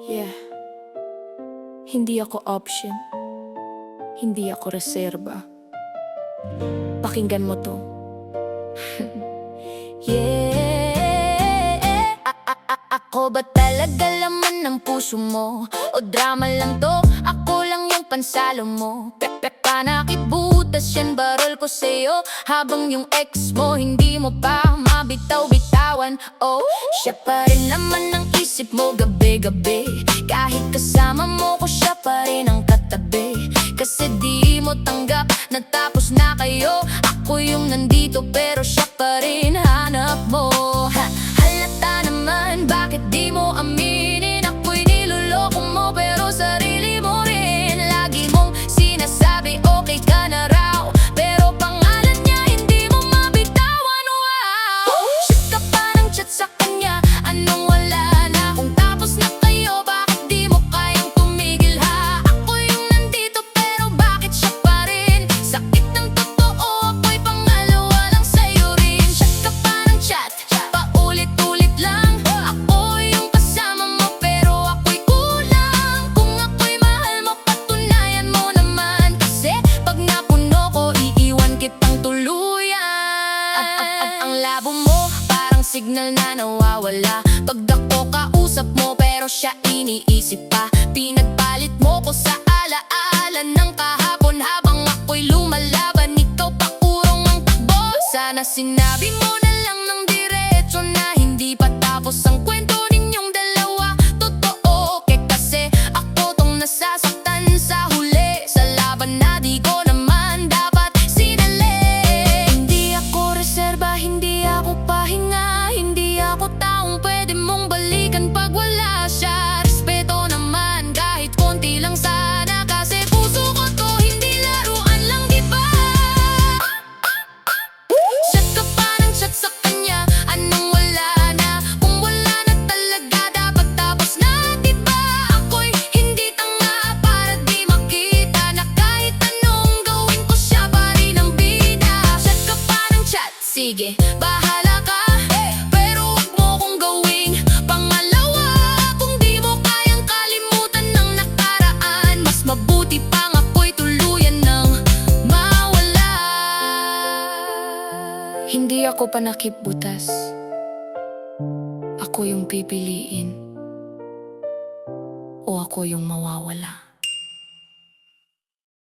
Yeah, hindi ako option. Hindi ako reserba. Pakinggan mo to. Yeah, ako ba talaga laman ng puso mo? O drama lang to? Ako lang yung pansalo mo. Panakibutas yan barol ko sa'yo. Habang yung ex mo hindi mo pa mabitaw-bitawan. Oh, siya pa rin naman ang isip mo gabi-gabi. Kahit kasama mo ko, siya pa rin ang katabi. Kasi di mo tanggap na tapos na kayo. Ako yung nandito pero siya pa rin hanap mo. Halata naman, bakit di mo aminin? Ako'y niloloko mo pero sarili mo rin. Lagi mong sinasabi okay ka na raw, pero pangalan niya hindi mo mabitawan. Wow, chat ka pa ng chat sa kanya, anong wala na? Kung tapos na kayo, bakit di mo kayang tumigil ha? Ako yung nandito pero bakit siya pa rin? Sakit ng totoo, ako'y pangalawa lang sa'yo rin. Chat ka pa ng chat, paulit-ulit lang. Ako yung kasama mo pero ako'y kulang. Kung ako'y mahal mo, patunayan mo naman. Kasi pag napuno ko, iiwan kitang tuluyan. Ang labo mo, parang signal na nawawala. Pag ako kausap mo pero siya iniisip pa. Pinagpalit mo ko sa alaala ng kahapon. Habang ako'y lumalaban, ikaw pa urong ang takbo. Sana sinabi mo na lang ng diretso na hindi pa tapos ang kwento ninyong dalawa. Totoo, kasi ako tong nasasaktan sa huli. Sa laban na di ko naman dapat sinali. Hindi ako reserba, hindi ako pahinga. Hindi ako taong pwede mong balikan pag wala siya. Respeto naman kahit konti lang sana. Kasi puso ko to, hindi laruan lang, di ba? Chat ka pa ng chat sa kanya, anong wala na? Kung wala na talaga, dapat tapos na, di ba? Ako'y hindi tanga para di makita na kahit anong gawin ko, siya pa rin ang bida. Chat ka pa ng chat, sige, bahala ka. Pero huwag mo kong gawing pangalawa. Kung di mo kayang kalimutan ng nakaraan, mas mabuti pang ako'y tuluyan ng mawala. Hindi ako panakip-butas. Ako yung pipiliin, o ako yung mawawala.